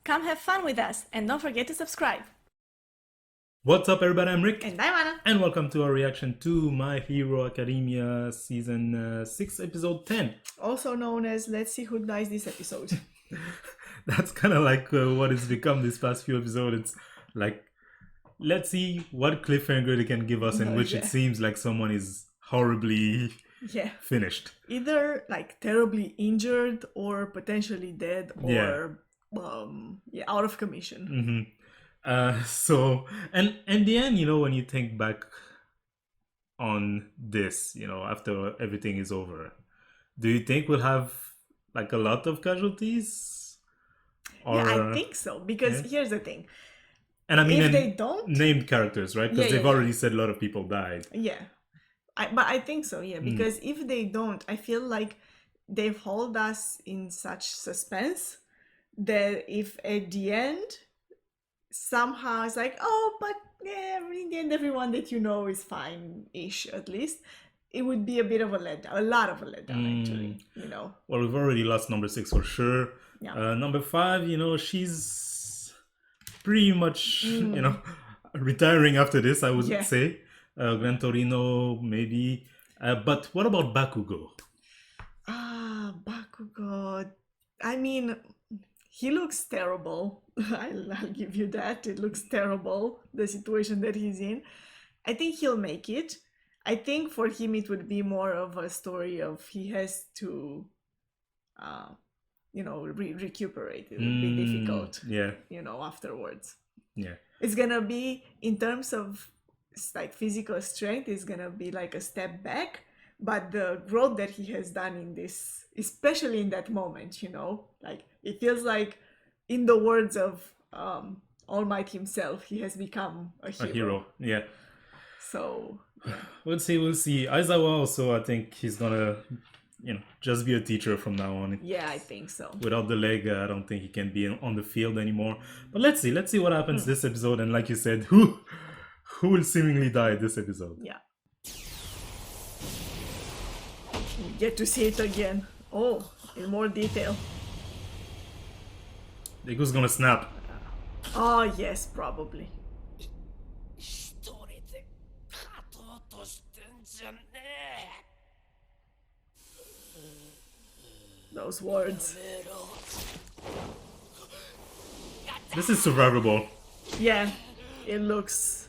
Come have fun with us and don't forget to subscribe. What's up, everybody? I'm Rick. And I'm Anna. And welcome to our reaction to My Hero Academia Season 6, Episode 10. Also known as Let's See Who Dies This Episode. That's kind of like what it's become this past few episodes. It's like, let's see what cliffhanger they can give us in which it seems like someone is horribly finished. Either like terribly injured or potentially dead or out of commission. So, and in the end, when you think back on this, after everything is over, do you think we'll have like a lot of casualties? Or, I think so, because here's the thing. And I mean, if they don't... Named characters, right? Because they've already said a lot of people died. Yeah. But I think so, because if they don't, I feel like they've held us in such suspense that if at the end somehow it's like, oh, but in the end everyone that you know is fine-ish, at least, it would be a bit of a letdown, a lot of a letdown actually, Well, we've already lost number 6 for sure. Number 5, she's pretty much, retiring after this, I would say. Gran Torino, maybe. But what about Bakugo? Bakugo. I mean, he looks terrible. I'll give you that. It looks terrible, the situation that he's in. I think he'll make it. I think for him it would be more of a story of he has to, recuperate. It would be difficult, afterwards. Yeah. It's gonna be, in terms of like physical strength, is gonna be like a step back, but the growth that he has done in this, especially in that moment, like it feels like, in the words of All Might himself, he has become a hero. Yeah. So we'll see. Aizawa also, I think he's gonna just be a teacher from now on. Yeah, I think so. Without the leg, I don't think he can be on the field anymore. But let's see what happens this episode. And like you said, who will seemingly die this episode? Yeah. We get to see it again. Oh, in more detail. Deku's gonna snap. Oh, yes, probably. Those words. This is survivable. Yeah, it looks.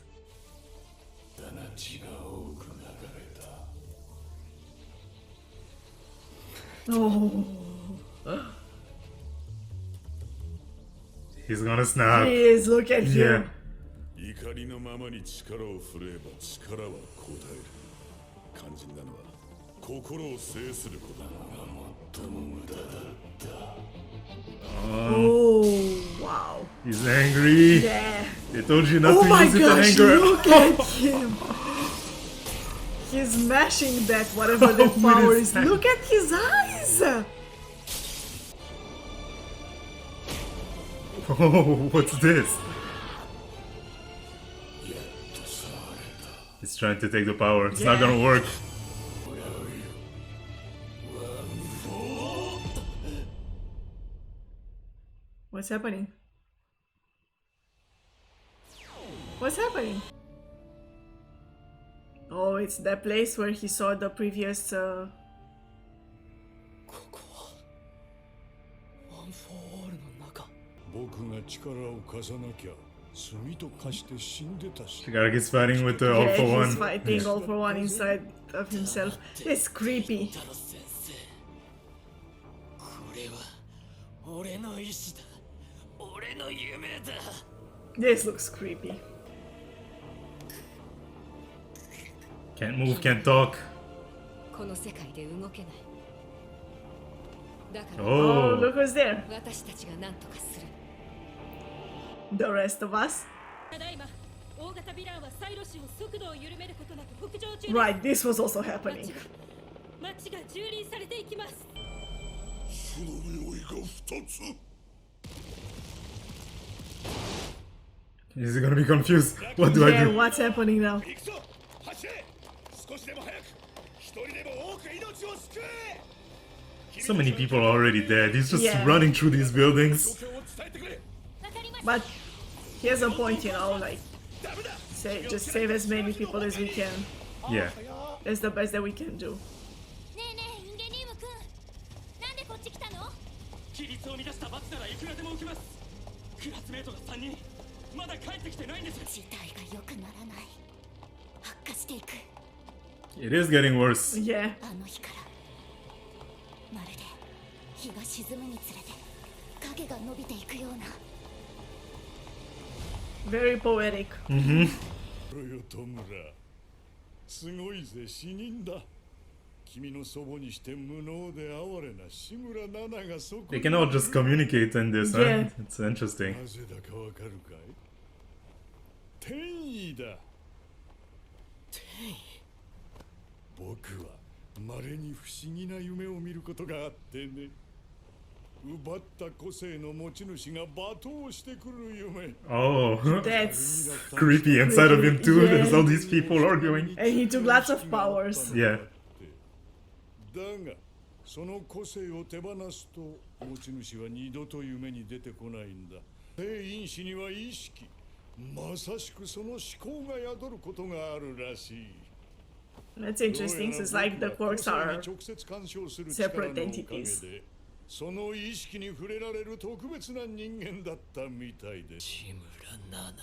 Oh. He's gonna snap. He is, look at him. Oh, wow. He's angry. Yeah. They told you not to use it to anger. Look at him. He's mashing that, whatever the power is. Look at his eyes. Oh, what's this? He's trying to take the power. It's not gonna work. What's happening? What's happening? Oh, it's that place where he saw the previous Shigaraki's fighting with the All for One. He's fighting All for One inside of himself. It's creepy. This looks creepy. Can't move, can't talk. Oh, look who's there. The rest of us. Right, this was also happening. Is he gonna be confused? What do I do? What's happening now? So many people are already dead. He's just running through these buildings. But he has a point, you know, like just save as many people as we can. Yeah. That's the best that we can do. It is getting worse. Yeah. Very poetic. Mm-hmm. They can all just communicate in this, huh? Yeah. It's interesting. Oh, That's creepy inside of him too. Yeah. There's all these people arguing. And he took lots of powers. Yeah. だがその個性を手放すと持ち主は二度と夢に出てこないんだ。聖因子には意識、まさしくその思考が宿ることがあるらしい。 That's interesting. It's like the quirks are separate entities. その意識に触れられる特別な人間だったみたいです。志村奈々。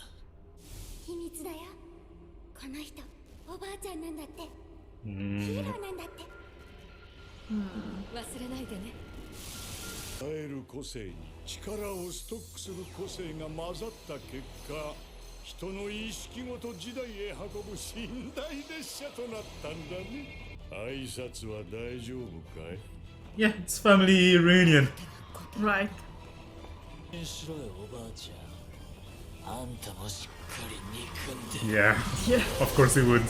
秘密だよ。この人、おばあちゃんなんだって。ヒーローなんだって。忘れないでね。与える個性に力をストックする個性が混ざった結果、人の意識ごと時代へ運ぶ寝台列車となったんだね。挨拶は大丈夫かい？ Yeah, it's family reunion. Right. Yeah. Yeah. Of course he would.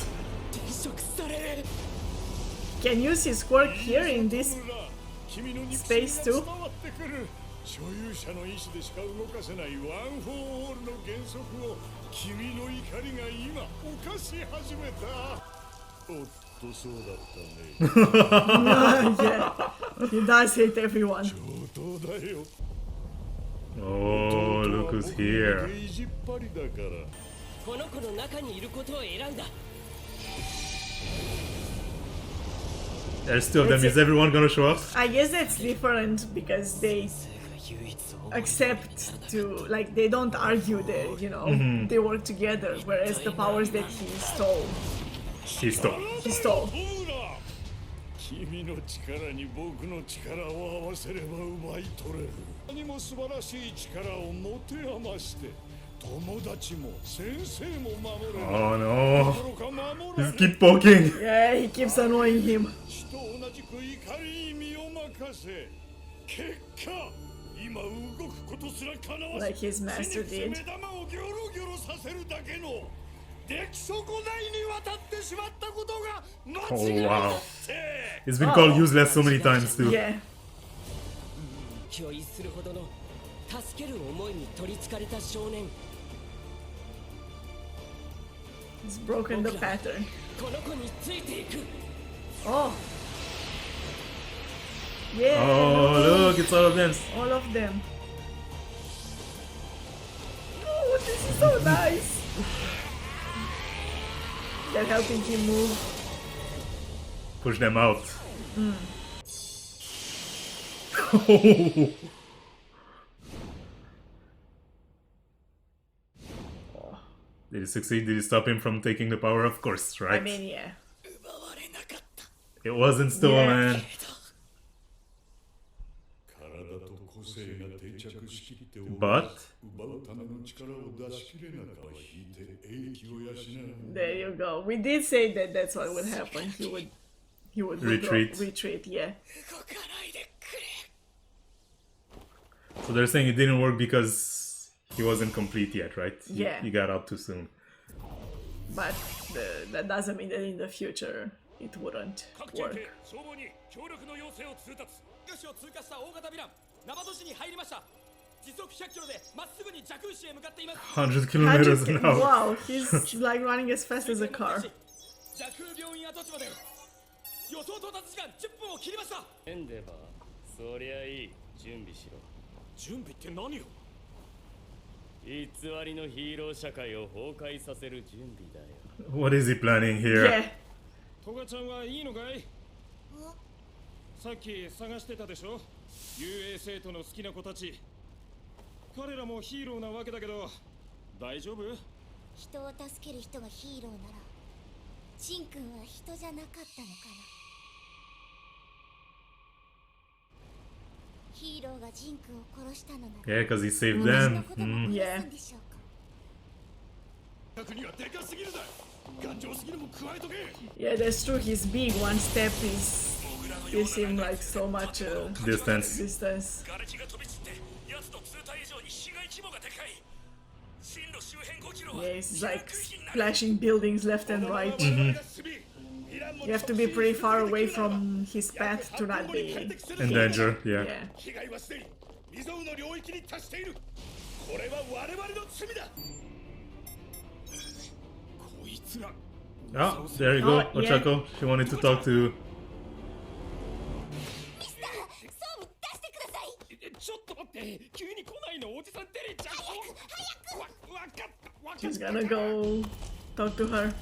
Can use his quirk here in this space too. 所有者の意志でしか動かせないワン・フォー・オールの原則を君の怒りが今犯し始めた。おっとそうだったね。Yeah. He does hate everyone. 上等だよ。 Oh, look who's here. 意地っ張りだから。この子の中にいることを選んだ。 There's two of them. Is everyone gonna show up? I guess that's different because they accept to, like, they don't argue there, you know. They work together, whereas the powers that he stole. He stole. 君の力に僕の力を合わせれば奪い取れる。何も素晴らしい力を持て余して友達も先生も守れる。 Oh no. Just keep poking. Yeah, he keeps annoying him. 血と同じく怒りに身を任せ。結果、今動くことすら叶わず、 Like his master did. 目玉をギョロギョロさせるだけの出来損ないに渡ってしまったことが間違いだって。 He's been called useless so many times too. Yeah. 脅威するほどの助ける思いに取り憑かれた少年。 He's broken the pattern. この子についていく。 Oh. Yeah. Oh, look, it's all of them. All of them. Oh, this is so nice. They're helping him move. Push them out. Did he succeed? Did he stop him from taking the power? Of course, right? I mean, yeah. It wasn't stolen. Yeah. But there you go. We did say that that's what would happen. He would Retreat. Retreat, yeah. so they're saying it didn't work because he wasn't complete yet, right? Yeah. He got out too soon. But that doesn't mean that in the future it wouldn't work. 100 kilometers an hour. Wow, he's like running as fast as a car. 予想到達時間10分を切りました。エンデバー、そりゃいい。準備しろ。準備って何よ。What is he planning here? Yeah. トガちゃんはいいのかい？さっき探してたでしょ？遊泳生徒の好きな子たち。彼らもヒーローなわけだけど、大丈夫？人を助ける人がヒーローなら、ジン君は人じゃなかったのかな。ヒーローがジン君を殺したのなら、 Yeah, because he saved 私 them. のことも殺すんでしょうか。 Yeah, that's true. He's big. One step is gives him like so much Distance. distance. Yeah, it's like splashing buildings left and right. You have to be pretty far away from his path to not be In danger, yeah. Yeah. Oh, there you go, Oh, yeah. Ochaco. She wanted to talk to... ミスター、装備出してください。ちょっと待って、急に来ないの、おじさん照れちゃう。わかった。 She's gonna go talk to her.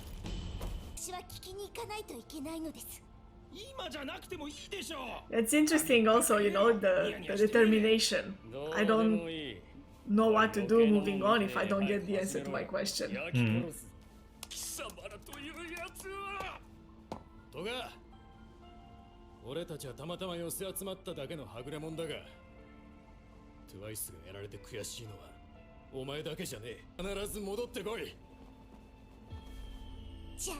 私は聞きに行かないといけないのです。 今じゃなくてもいいでしょ。 It's interesting also, you know, the determination. I don't know what to do moving on if I don't get the answer to my question. 貴様らというやつは。トガ、俺たちはたまたま寄せ集まっただけのはぐれ者だが、トゥワイスがやられて悔しいのはお前だけじゃねえ。必ず戻ってこい。じゃあ。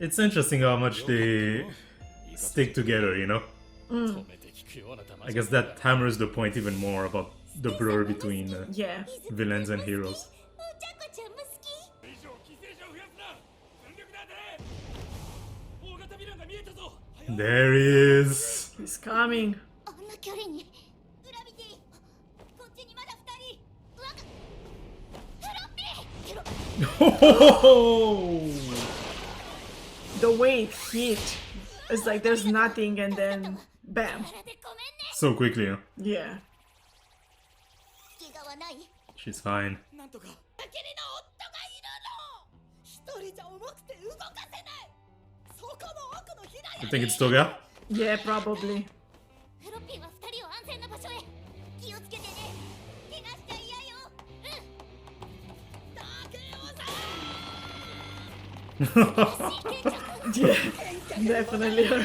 It's interesting how much they stick together, you know? I guess that hammers the point even more about the blur between Yeah. villains and heroes. お茶子ちゃんも好き。 There he is! He's coming. あんな距離に。裏見て。こっちにまだ二人。フロッピー。 Oh! The way it hit. It's like there's nothing and then bam. So quickly, huh? Yeah. 怪我はない。 She's fine. なんとか。だけりの夫がいるの。一人じゃ重くて動かせない。そこの奥の平 You think it's Toga? Yeah, probably. フロッピーは二人を安全な場所へ。気をつけてね。怪我しちゃ嫌よ。竹雄さん。 Yeah, definitely her.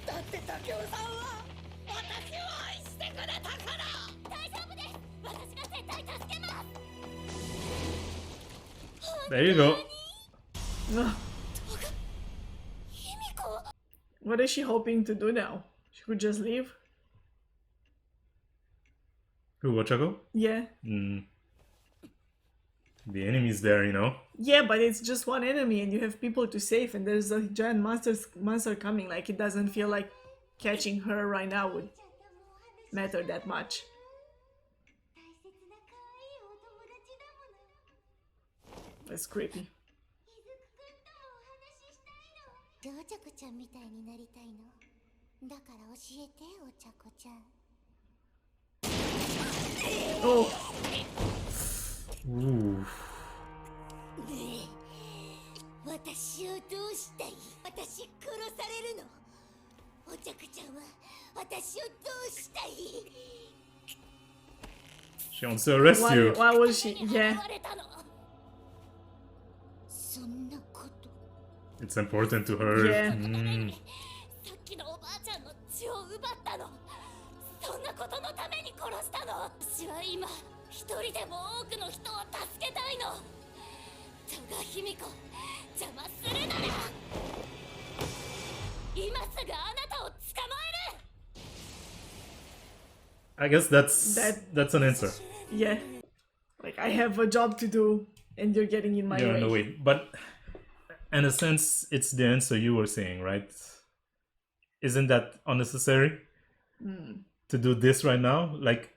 だって竹雄さんは私を愛してくれたから。大丈夫です。私が絶対助けます。 There you go. Ugh. What is she hoping to do now? She could just leave? Who, Ochaco? Yeah. The enemy's there, you know? Yeah, but it's just one enemy and you have people to save and there's a giant monster coming. Like, it doesn't feel like catching her right now would matter that much. That's creepy. お茶子ちゃんみたいになりたいの。だから教えて、お茶子ちゃん。 Oh. Ooh. 私をどうしたい？私殺されるの？お茶子ちゃんは私をどうしたい？ She wants to arrest you. Why would she? Yeah. そんなこと。 It's important to her. Yeah. さっきのおばあちゃんの血を奪ったの。そんなことのために殺したの。私は今一人でも多くの人を助けたいの。戸賀卑弥呼、邪魔するなよ。今すぐあなたを捕まえる。 I guess that's an answer. Yeah. Like, I have a job to do and you're getting in my You're way. in the way. But in a sense, it's the answer you were saying, right? Isn't that unnecessary to do this right now? Like,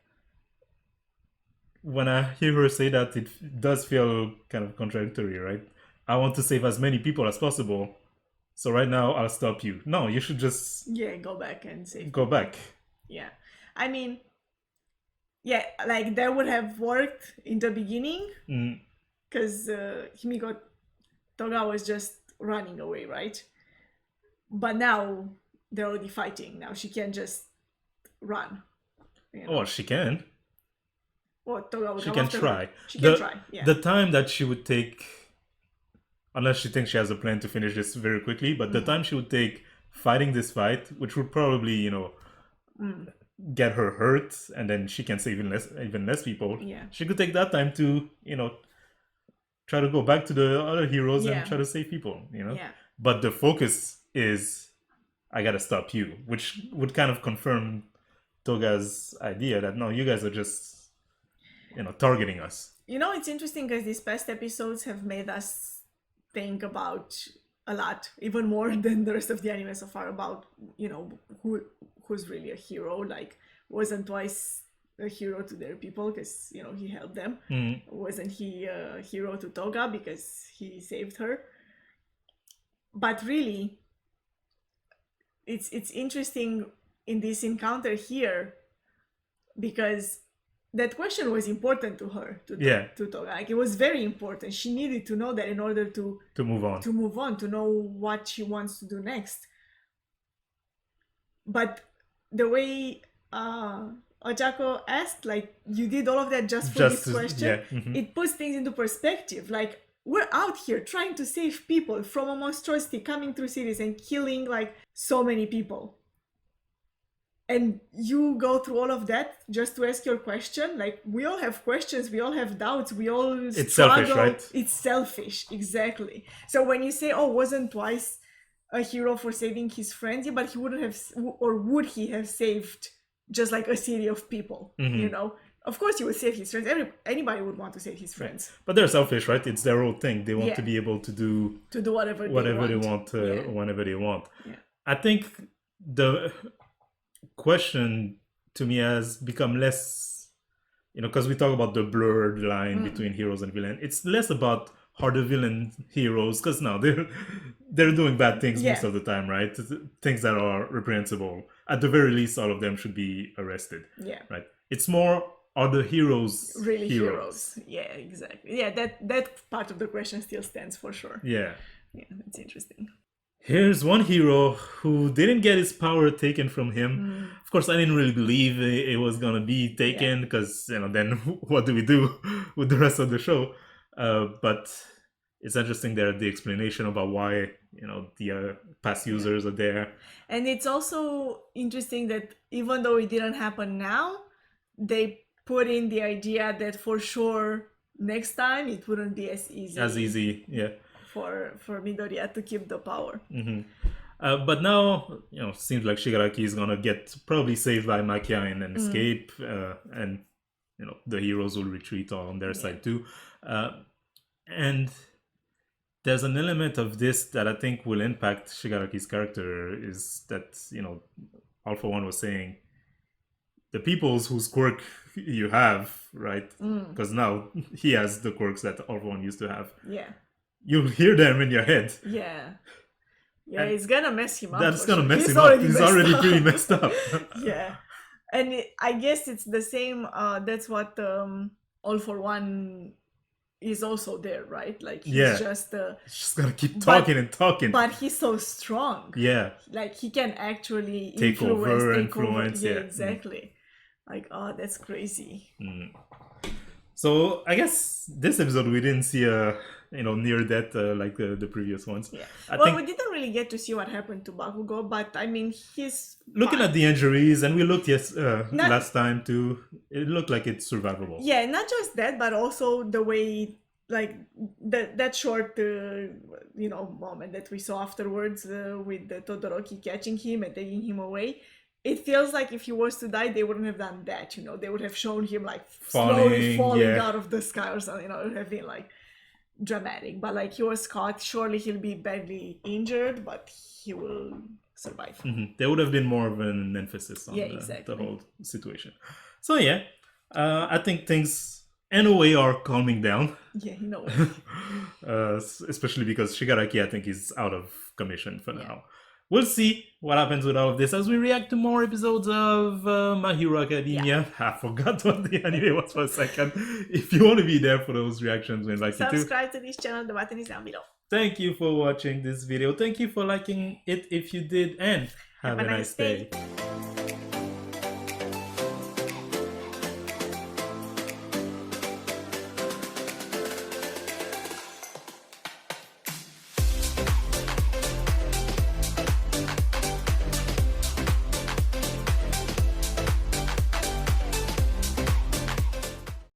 when I hear her say that, it does feel kind of contradictory, right? I want to save as many people as possible, so right now I'll stop you. No, you should just Yeah, go back and save. go back. Yeah. I mean, yeah, like that would have worked in the beginning because Himiko Toga was just running away, right? But now they're already fighting. Now she can't just run. You know? Oh, she can. Well, Toga would she can try. She can try. Yeah. The time that she would take, unless she thinks she has a plan to finish this very quickly, but the time she would take fighting this fight, which would probably, you know, get her hurt, and then she can save even less people. Yeah. She could take that time to, you know, try to go back to the other heroes and try to save people, you know. Yeah. But the focus is, I gotta stop you, which would kind of confirm Toga's idea that no, you guys are just, you know, targeting us. You know, it's interesting because these past episodes have made us think about a lot, even more than the rest of the anime so far, about, you know, who's really a hero. Like, wasn't Twice a hero to their people because, you know, he helped them? Wasn't he a hero to Toga because he saved her? But really, it's interesting in this encounter here because that question was important to her, to Toga. Like, it was very important. She needed to know that in order to move on, to know what she wants to do next. But the way Ochaco asked, like, you did all of that just for this question, it puts things into perspective. Like, we're out here trying to save people from a monstrosity coming through cities and killing, like, so many people. And you go through all of that just to ask your question. Like, we all have questions, we all have doubts, we all It's struggle. Selfish, right? It's selfish, exactly. So when you say, oh, wasn't Twice a hero for saving his friends? Yeah, but he wouldn't have, or would he have saved just like a city of people, you know? Of course he would save his friends. Anybody would want to save his friends. But they're selfish, right? It's their own thing. They want to be able to do whatever they want whenever they want. Yeah. I think the question to me has become less, you know, because we talk about the blurred line between heroes and villains. It's less about how the villain heroes, because now they're doing bad things most of the time, right? Things that are reprehensible. At the very least, all of them should be arrested. Yeah. Right. It's more, are the heroes really heroes? Yeah, exactly. Yeah, that part of the question still stands for sure. Yeah. Yeah, that's interesting. Here's one hero who didn't get his power taken from him. Of course, I didn't really believe it was gonna be taken because, you know, then what do we do with the rest of the show? But it's interesting there, the explanation about why, you know, the past users are there. And it's also interesting that even though it didn't happen now, they put in the idea that for sure next time it wouldn't be as easy. Yeah. For Midoriya to keep the power. But now, you know, seems like Shigaraki is gonna get probably saved by Makia and escape, and, you know, the heroes will retreat on their side too. And there's an element of this that I think will impact Shigaraki's character, is that, you know, Alpha One was saying, the peoples whose quirk you have, right? Because now he has the quirks that Alpha One used to have. Yeah. You'll hear them in your head. Yeah. Yeah, it's gonna mess him up. That's gonna mess him up. He's already pretty messed up. Yeah. And I guess it's the same, that's what All for One is also there, right? Like, he's just gotta keep talking and talking. But he's so strong. Yeah. Like, he can actually take over. Yeah, exactly. Like, oh, that's crazy. So I guess this episode we didn't see near death like the previous ones. Yeah. Well, we didn't really get to see what happened to Bakugo, but I mean, he's looking at the injuries, and we looked last time too. It looked like it's survivable. Yeah, not just that, but also the way, like, that short moment that we saw afterwards with the Todoroki catching him and taking him away. It feels like if he was to die, they wouldn't have done that, you know. They would have shown him, like, slowly falling out of the sky or something, you know. It would have been, like, dramatic. But, like, he was caught. Surely he'll be badly injured, but he will survive. There would have been more of an emphasis on the whole situation. So, yeah, I think things, in a way, are calming down. Yeah, in a way. Especially because Shigaraki, I think, is out of commission for now. we'll see what happens with all of this as we react to more episodes of My Hero Academia. I forgot what the anime was for a second. If you want to be there for those reactions, we invite you to subscribe to this channel. The button is down below. Thank you for watching this video. Thank you for liking it if you did, and have a nice day.